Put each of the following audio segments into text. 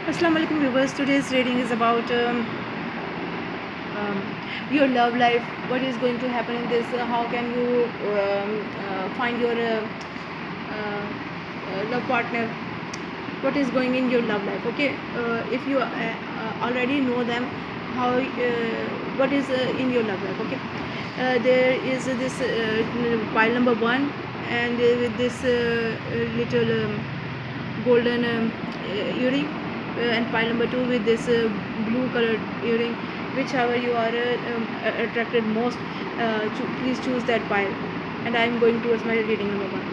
Assalamu alaikum viewers. Today's reading is about um, your love life. What is going to happen in this? How can you find your love partner? What is going in your love life? Okay, if you already know them, how what is in your love life? Okay, there is this pile number one, and with this little golden earring, and pile number two with this blue colored earring. Whichever you are attracted most, please choose that pile. And I am going towards my reading number one.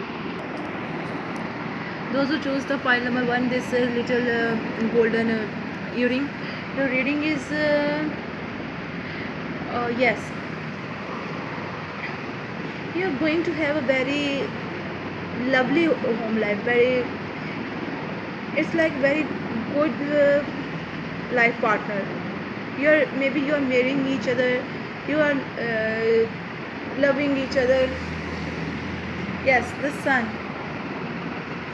Those who choose the pile number one, this little golden earring, the reading is yes, you are going to have a very lovely home life. Very, it's like very good life partner. Maybe you are marrying each other. You are loving each other. Yes, the sun.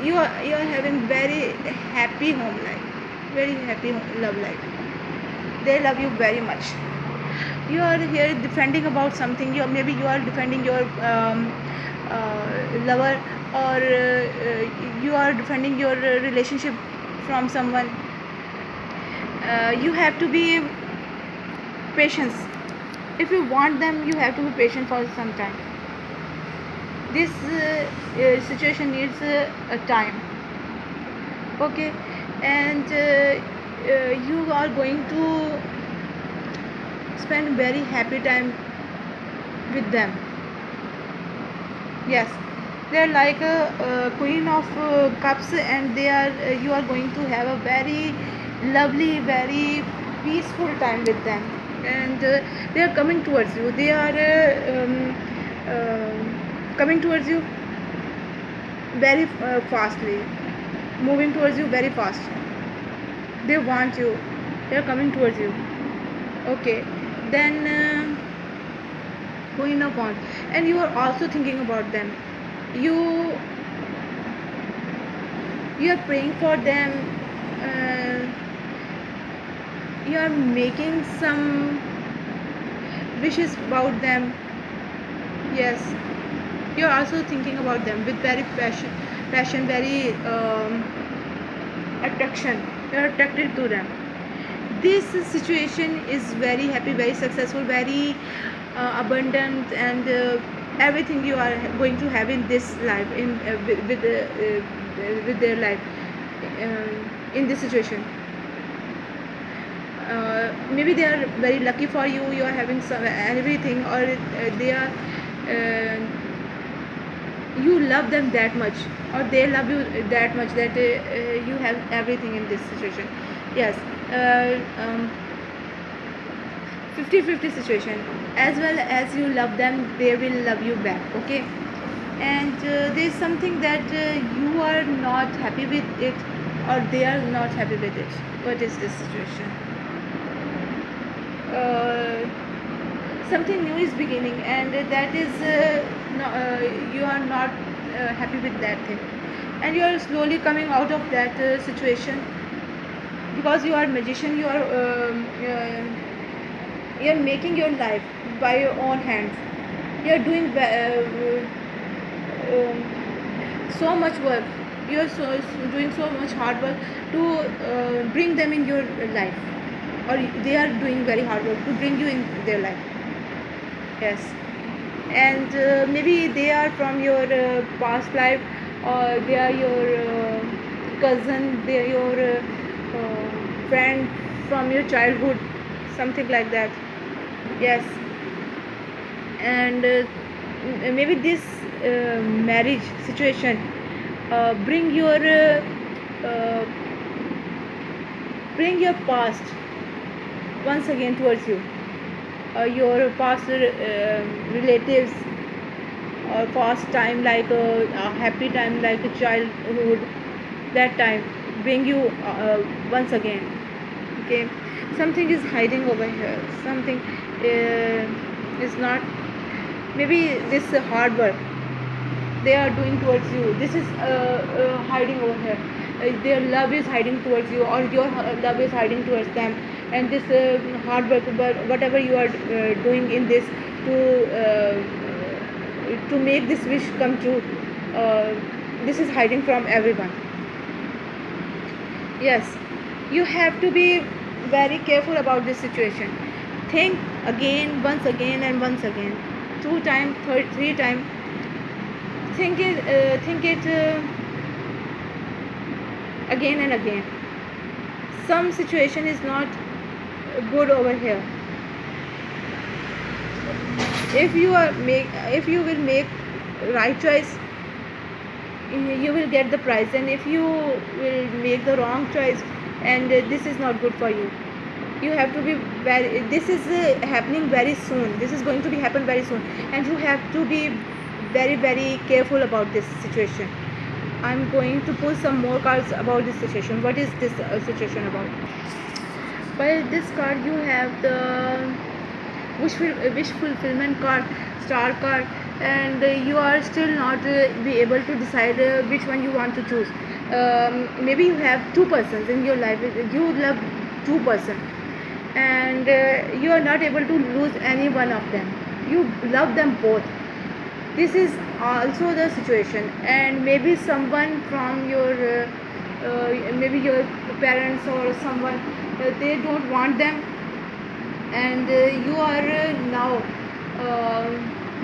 You are having very happy home life, very happy love life. They love you very much. You are here defending about something. Maybe you are defending your lover, or you are defending your relationship from someone. You have to be patient. If you want them, you have to be patient for some time. This situation needs a time. Okay, and you are going to spend very happy time with them. Yes, they are like a queen of cups, and you are going to have a very lovely, very peaceful time with them. And they are coming towards you. They are coming towards you very fastly, moving towards you very fast. They want you. They are coming towards you. Okay, then queen of wands, and you are also thinking about them. You you are praying for them. uh, you are making some wishes about them. Yes, you are also thinking about them with very passion, very attraction. You are attracted to them. This situation is very happy, very successful, very abundant, and everything you are going to have in this life, with their life, in this situation. Maybe they are very lucky for you. You are having some everything, or they are uh, you love them that much, or they love you that much, that you have everything in this situation. Yes, 50-50 situation. As well as you love them, they will love you back. Okay, and there is something that you are not happy with it, or they are not happy with it. What is this situation? uh, Something new is beginning, and that is no, you are not happy with that thing, and you are slowly coming out of that situation, because you are magician. You are making your life by your own hands. You are doing so much work. You are doing so much hard work to bring them in your life, or they are doing very hard work to bring you in their life. Yes, and maybe they are from your past life, or they are your cousin, they are your friend from your childhood, something like that. Yes, and maybe this marriage situation bring uh, your past once again towards you. Your past relatives, or past time, like a happy time, like a childhood, that time bring you once again. Okay, something is hiding over here. Something is not. Maybe this hard work they are doing towards you, this is hiding over here. their love is hiding towards you, or your love is hiding towards them, and this hard work, whatever you are doing in this to make this wish come true, uh, this is hiding from everyone. Yes, you have to be very careful about this situation. Think again, once again, and once again, two time, three time. Think it again and again. Some situation is not good over here. If you will make right choice, you will get the prize, and if you will make the wrong choice, and this is not good for you, you have to be very, this is happening very soon, this is going to be happen very soon, and you have to be very, very careful about this situation. I'm going to pull some more cards about this situation. What is this situation about? By this card you have the wish fulfillment card, star card, and you are still not be able to decide which one you want to choose. Maybe you have two persons in your life, you love two person, and you are not able to lose any one of them, you love them both. This is also the situation, and maybe someone from your maybe your parents or someone, they don't want them, and you are now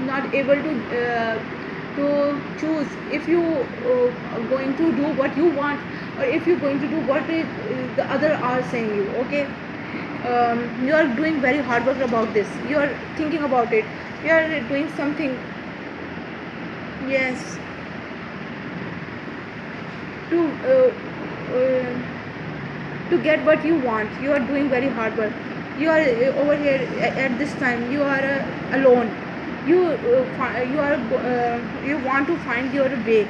not able to choose if you are going to do what you want, or if you're going to do what the other are saying you. Okay, you are doing very hard work about this, you are thinking about it, you are doing something. Yes, to to get what you want, you are doing very hard work. You are over here at this time, you are alone, you you want to find your way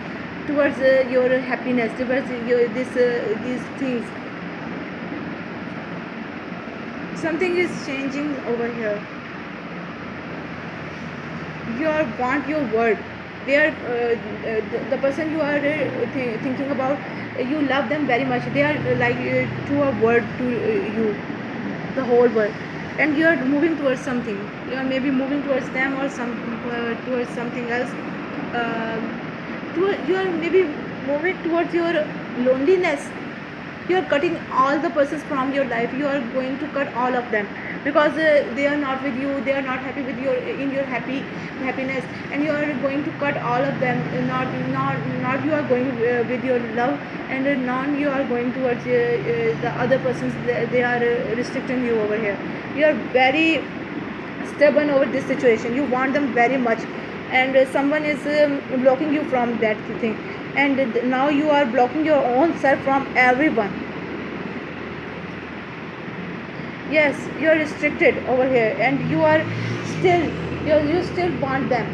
towards your happiness, towards your these things. Something is changing over here. You are want your word, they are the person you are thinking about, you love them very much, they are like to a word to you, the whole world, and you are moving towards something, you are maybe moving towards them, or some towards something else. uh, you are maybe moving towards your loneliness, you are cutting all the persons from your life, you are going to cut all of them, because they are not with you, they are not happy with your in your happiness, and you are going to cut all of them. Not you are going with your love, and non you are going towards the other persons, they are restricting you over here. You are very stubborn over this situation, you want them very much, and someone is blocking you from that thing, and now you are blocking your own self from everyone. Yes, you are restricted over here, and you are still, you still want them,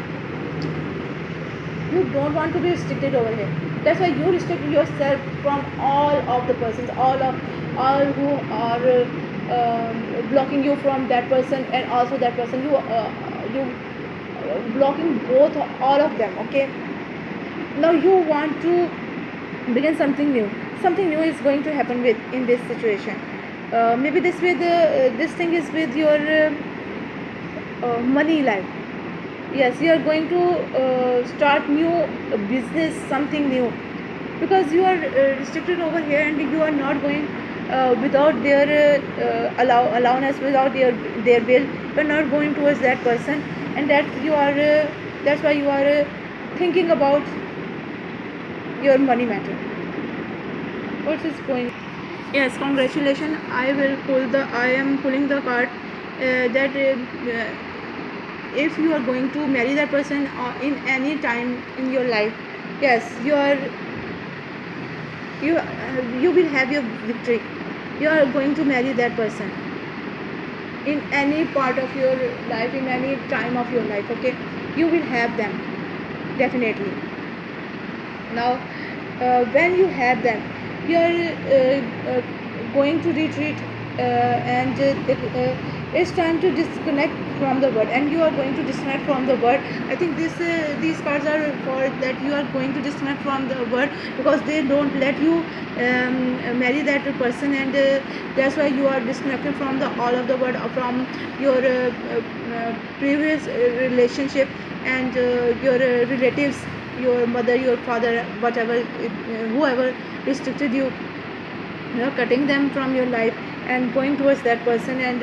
you don't want to be restricted over here. That's why you restrict yourself from all of the persons, all who are blocking you from that person, and also that person, you blocking both, all of them. Okay, now you want to begin something new. Something new is going to happen with in this situation. Maybe this thing is with your money life. Yes, you are going to start new business, something new, because you are restricted over here, and you are not going without their allowance, without their will, you are not going towards that person, and that's why you are thinking about your money matter. What is going? Yes, congratulations. I am pulling the card that if you are going to marry that person in any time in your life, yes, you will have your victory. You are going to marry that person in any part of your life, in any time of your life. Okay, you will have them definitely. Now when you have them, you are going to retreat, and It's time to disconnect from the world, and you are going to disconnect from the world. I think these cards are for that you are going to disconnect from the world, because they don't let you marry that person, and that's why you are disconnected from the all of the world, from your previous relationship, and your relatives, your mother, your father, whatever whoever restricted you. You're cutting them from your life and going towards that person, and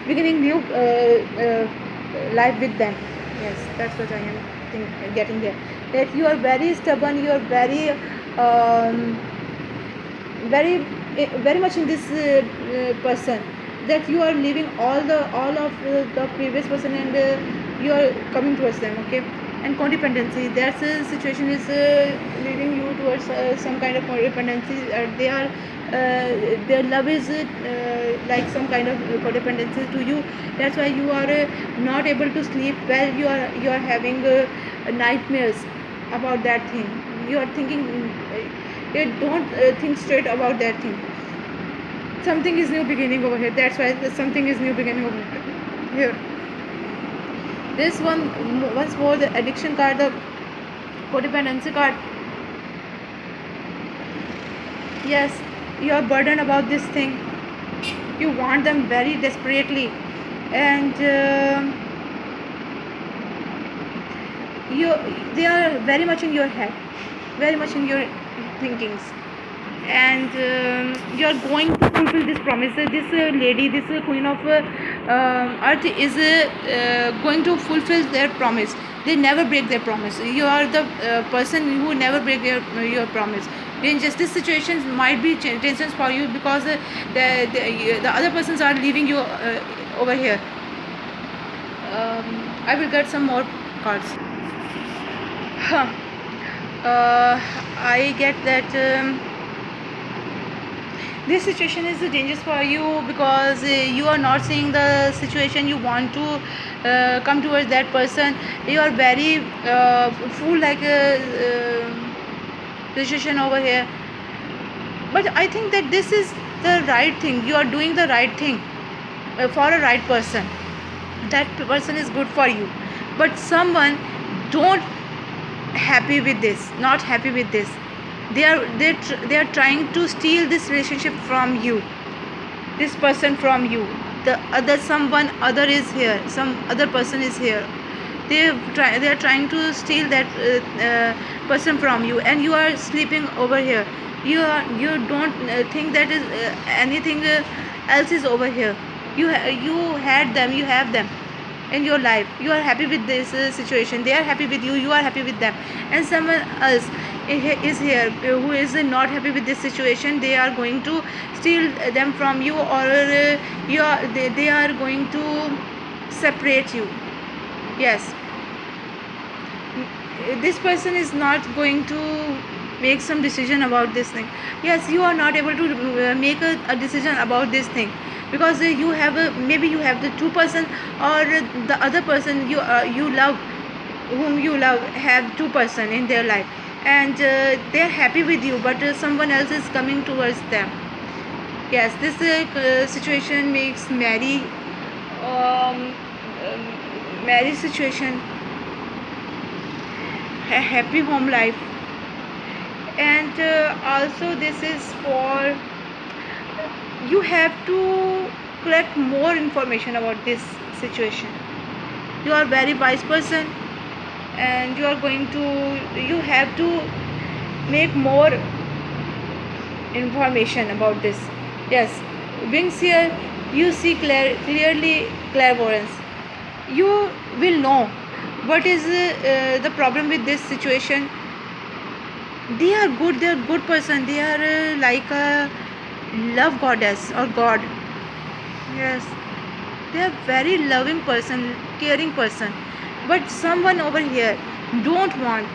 beginning new life with them. Yes, that's what I am getting there. That you are very stubborn, you are very very very much in this person, that you are leaving all of the previous person, and you are coming towards them. Okay. And codependency, that situation is leading you towards some kind of codependency. They are their love is like some kind of codependency to you. That's why you are not able to sleep well. You are having nightmares about that thing. You are thinking you don't think straight about that thing. Something is new beginning over here. That's why something is new beginning over here. This one, once more, the addiction card, the codependency card. Yes, you are burdened about this thing. You want them very desperately, and they are very much in your head, very much in your thinkings, and you are going to fulfill this promise. This lady, this queen of earth is going to fulfill their promise. They never break their promise. You are the person who never break your promise. Injustice situations might be tensions for you, because the other persons are leaving you over here. I will get some more cards. I get that this situation is dangerous for you, because you are not seeing the situation. You want to come towards that person. You are very full like a situation over here. But I think that this is the right thing. You are doing the right thing for a right person. That person is good for you. But someone don't happy with this, not happy with this. They are trying to steal this relationship from you, this person from you. The other someone other is here, some other person is here. They are trying to steal that person from you, and you are sleeping over here. You don't think that is anything else is over here. You had them, you have them in your life. You are happy with this situation. They are happy with you. You are happy with them, and someone else is here who is not happy with this situation. They are going to steal them from you, or they are going to separate you. Yes, this person is not going to make some decision about this thing. Yes, you are not able to make a decision about this thing, because you have maybe you have the two person, or the other person you love, whom you love, have two person in their life, and they are happy with you, but someone else is coming towards them. Yes, this situation makes marriage situation a happy home life. And also this is for you have to collect more information about this situation. You are very wise person, and you have to make more information about this. Yes, wings here, you see clearly, clairvoyance. You will know what is the problem with this situation. They are good person. They are like a love goddess or god. Yes, they are very loving person, caring person. But someone over here don't want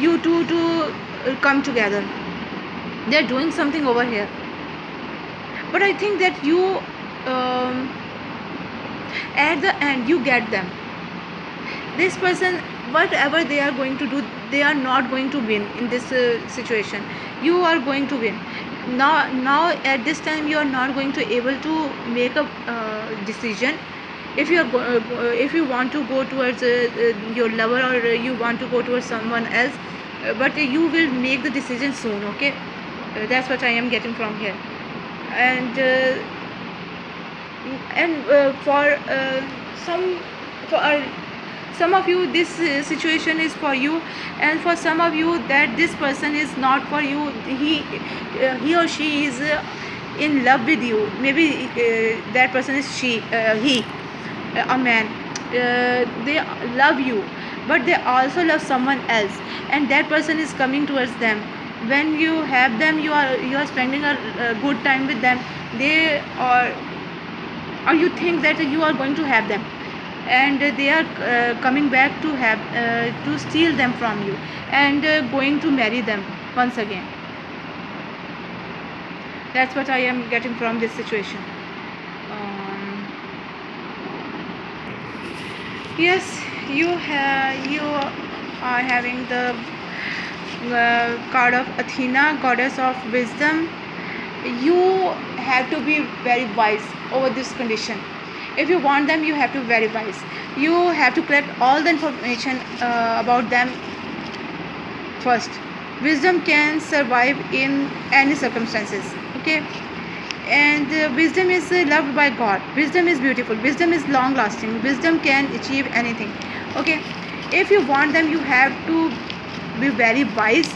you two to come together. They are doing something over here. But I think that you at the end you get them. This person, whatever they are going to do, they are not going to win in this situation. You are going to win. now at this time you are not going to able to make a decision if you are if you want to go towards your lover, or you want to go towards someone else, but you will make the decision soon. Okay, that's what I am getting from here. And for some for some of you this situation is for you, and for some of you that this person is not for you. He or she is in love with you. Maybe that person is he, a man. They love you, but they also love someone else, and that person is coming towards them. When you have them, you are spending a good time with them. They are, or you think that you are going to have them, and they are coming back to have to steal them from you, and going to marry them once again. That's what I am getting from this situation. Yes, you are having the card of Athena, goddess of wisdom. You have to be very wise over this condition. If you want them, you have to be very wise. You have to collect all the information about them first. Wisdom can survive in any circumstances. Okay, and wisdom is loved by God. Wisdom is beautiful. Wisdom is long lasting. Wisdom can achieve anything. Okay, if you want them, you have to be very wise,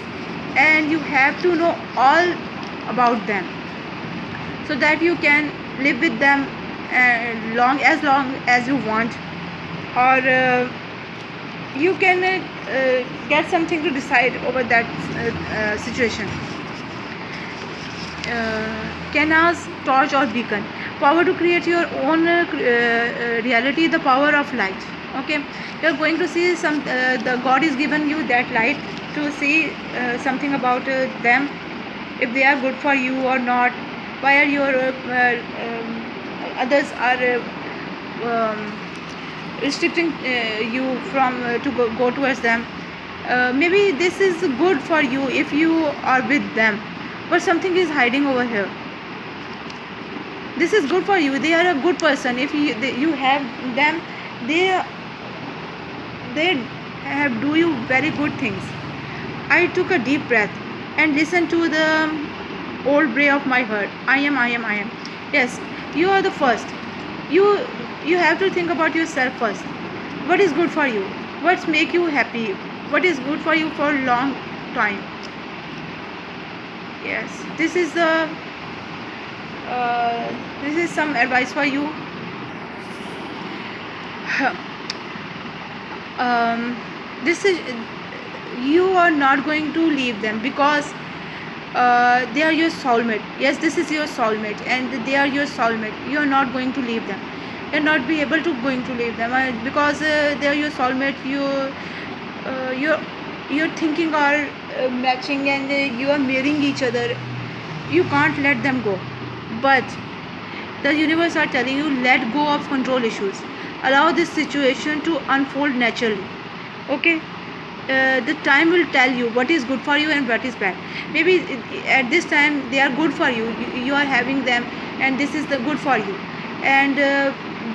and you have to know all about them, so that you can live with them long as you want, or you can get something to decide over that situation. Canas, torch or beacon. Power to create your own reality, the power of light. Okay, you are going to see some the God is given you that light to see something about them, if they are good for you or not. Why are your others are restricting you from to go towards them? Maybe this is good for you if you are with them, but something is hiding over here. This is good for you. They are a good person. If you have them, they have do you very good things. I took a deep breath and listened to the old bray of my heart. I am. Yes, you are the first. You have to think about yourself first. What is good for you? What make you happy? What is good for you for a long time? Yes, this is some advice for you. This is, you are not going to leave them, because they are your soulmate. Yes, this is your soulmate, and they are your soulmate. You are not going to leave them. You are not be able to going to leave them because they are your soulmate. Your thinking are matching, and you are mirroring each other. You can't let them go, but the universe are telling you, let go of control issues. Allow this situation to unfold naturally. Okay, the time will tell you what is good for you and what is bad. Maybe at this time they are good for you. You are having them, and this is the good for you. And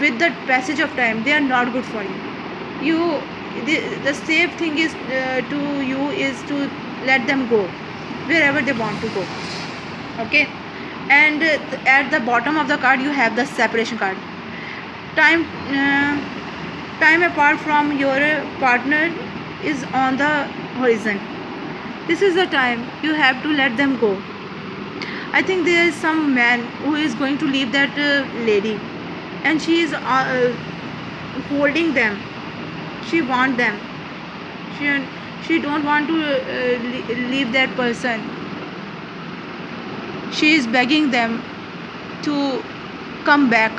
with the passage of time, they are not good for you. The safe thing is to you is to let them go wherever they want to go. Okay, and at the bottom of the card you have the separation card. Time apart from your partner is on the horizon. This is the time you have to let them go. I think there is some man who is going to leave that lady, and she is holding them. She want them. She don't want to leave that person. She is begging them to come back.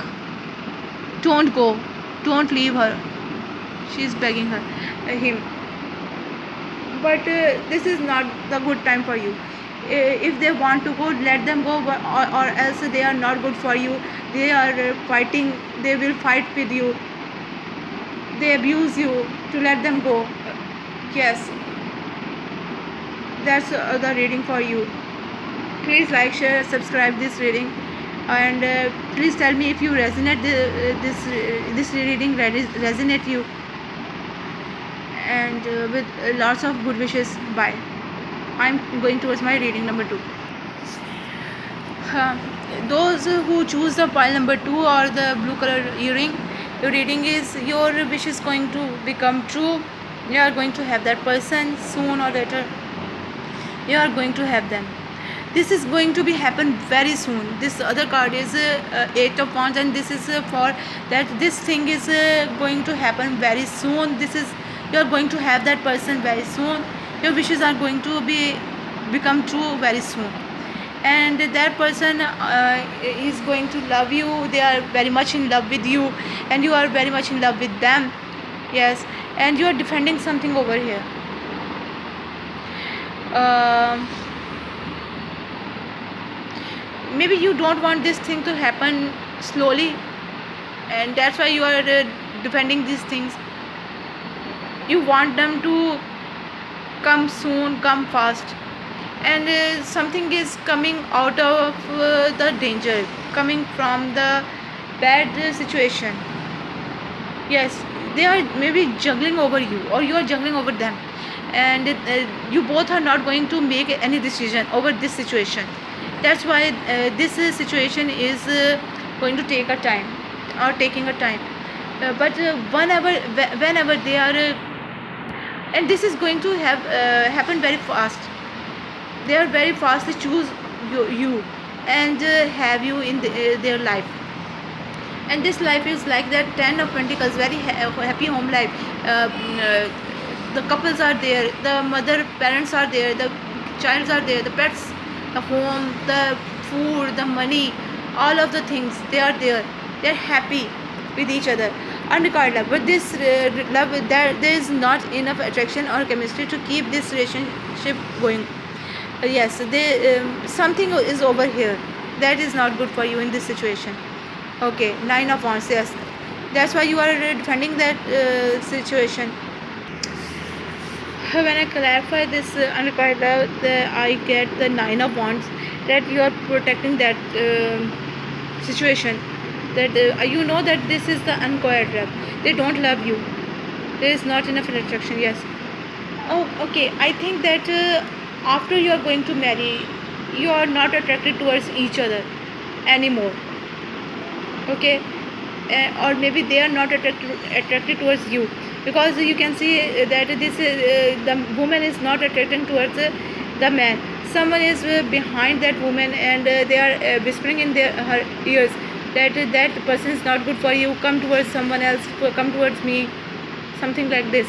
Don't go. Don't leave her. She is begging him. But this is not the good time for you. If they want to go, let them go, or else they are not good for you. They are fighting. They will fight with you. They abuse you. To let them go. Yes, that's the reading for you. Please like, share, subscribe this reading, and please tell me if you resonate this reading resonate you, and with lots of good wishes. Bye. I'm going towards my reading number 2. Those who choose the pile number 2 or the blue color earring, your reading is your wish is going to become true. You are going to have that person soon or later. You are going to have them. This is going to be happen very soon. This other card is 8 of Wands, and this is for that this thing is going to happen very soon. This is, you are going to have that person very soon. Your wishes are going to become true very soon, and that person is going to love you. They are very much in love with you, and you are very much in love with them. Yes, and you are defending something over here. Maybe you don't want this thing to happen slowly, and that's why you are defending these things. You want them to come soon, come fast, and something is coming out of the danger, coming from the bad situation. Yes, they are maybe juggling over you, or you are juggling over them, and you both are not going to make any decision over this situation. That's why this situation is going to take a time, or taking a time. But whenever they are, and this is going to have happen very fast. They are very fast to choose you and have you in their life. And this life is like that 10 of Pentacles, very happy home life. The couples are there, the mother parents are there, the childs are there, the pets, the home, the food, the money, all of the things, they are there. They are happy with each other. Undeclared love, but this love, there is not enough attraction or chemistry to keep this relationship going. Yes, something is over here that is not good for you in this situation. Okay, 9 of Wands. Yes, that's why you are defending that situation. When I clarify this unrequited love, I get the 9 of Wands, that you are protecting that situation. That you know that this is the unquiet love. They don't love you. There is not enough attraction. Yes. Oh, okay. I think that after you are going to marry, you are not attracted towards each other anymore. Okay, or maybe they are not attracted towards you, because you can see that this the woman is not attracted towards the man. Someone is behind that woman, and they are whispering in her ears that that person is not good for you, come towards someone else, come towards me, something like this.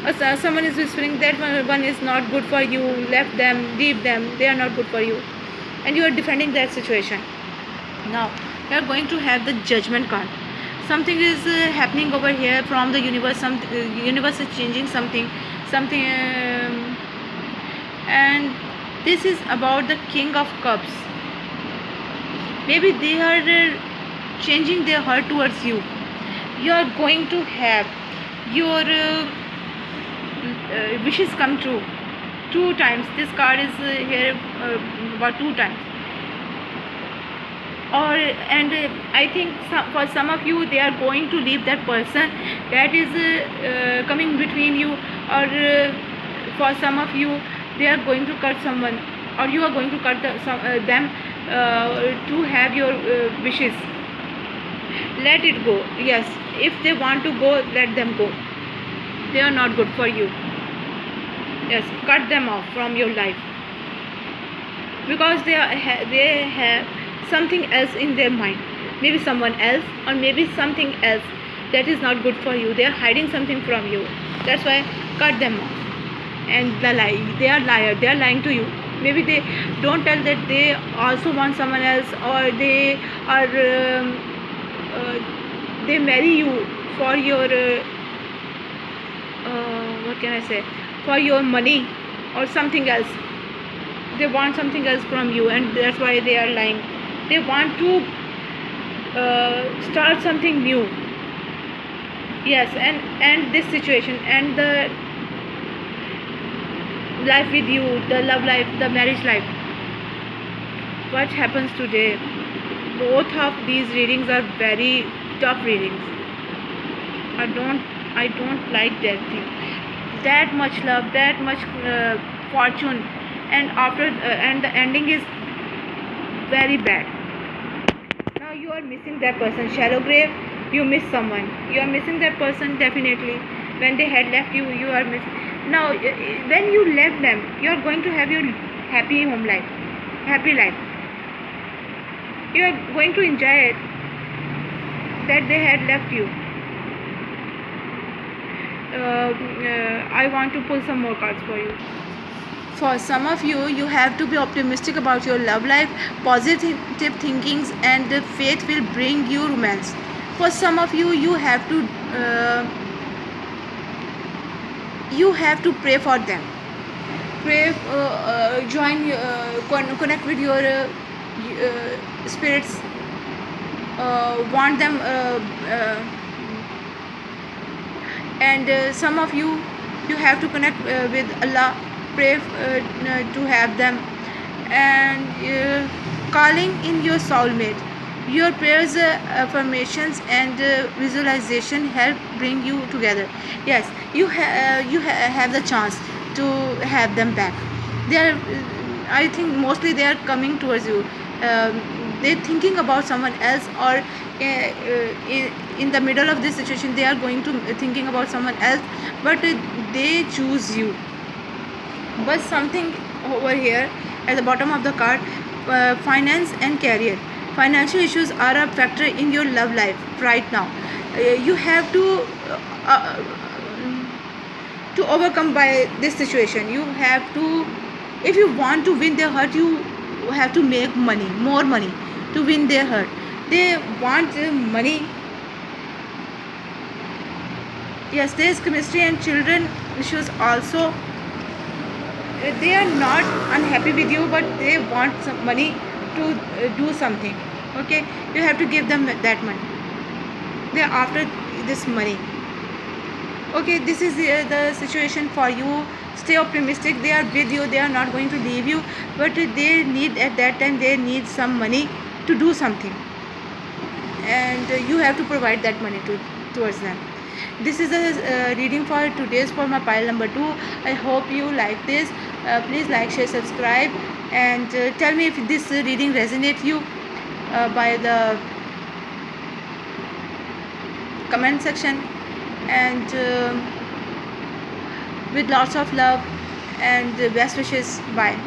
Or someone is whispering that one is not good for you, left them, leave them, they are not good for you, and you are defending that situation. Now you are going to have the Judgment card. Something is happening over here from the universe. Universe is changing something, and this is about the King of Cups. Maybe they are changing their heart towards you. You are going to have your wishes come true 2 times. This card is here about 2 times. And I think for some of you, they are going to leave that person that is coming between you, or for some of you, they are going to cut someone, or you are going to cut them to have your wishes. Let it go. Yes, if they want to go, let them go. They are not good for you. Yes, cut them off from your life, because they have something else in their mind. Maybe someone else, or maybe something else that is not good for you. They are hiding something from you. That's why cut them off. And they are liars. They are lying to you. Maybe they don't tell that they also want someone else, or they are they marry you for your what can I say, for your money or something else. They want something else from you, and that's why they are lying. They want to start something new. Yes, and this situation, and the life with you, the love life, the marriage life. what happens today, both of these readings are very tough readings. I don't like that thing. That much love, that much fortune, and and the ending is very bad. Now you are missing that person. Shallow grave, you miss someone. You are missing that person definitely. When they had left you, you are missing. Now, when you left them, you are going to have your happy home life, happy life. You are going to enjoy it that they had left you. I want to pull some more cards for you. For some of you, you have to be optimistic about your love life. Positive thinkings and faith will bring you romance. For some of you, you have to pray for them. Pray, connect with your spirits. Want them, and some of you have to connect with Allah. Pray to have them, and calling in your soulmate. Your prayers, affirmations, and visualization help bring you together. Yes, have the chance to have them back. They are, I think, mostly they are coming towards you. They're thinking about someone else, or in the middle of this situation, they are going to thinking about someone else, but they choose you. But something over here at the bottom of the card, finance and career. Financial issues are a factor in your love life right now. You have to overcome by this situation. You have to, if you want to win their heart, you have to make money, more money, to win their heart. They want money. Yes, there is chemistry and children issues also. They are not unhappy with you, but they want some money to do something. Okay, you have to give them that money. They are after this money. Okay, this is the situation for you. Stay optimistic. They are with you. They are not going to leave you, but they need, at that time, they need some money to do something, and you have to provide that money towards them. This is a reading for today's for my pile number 2. I hope you like this. Please like, share, subscribe, and tell me if this reading resonates you by the comment section, and with lots of love and best wishes. Bye.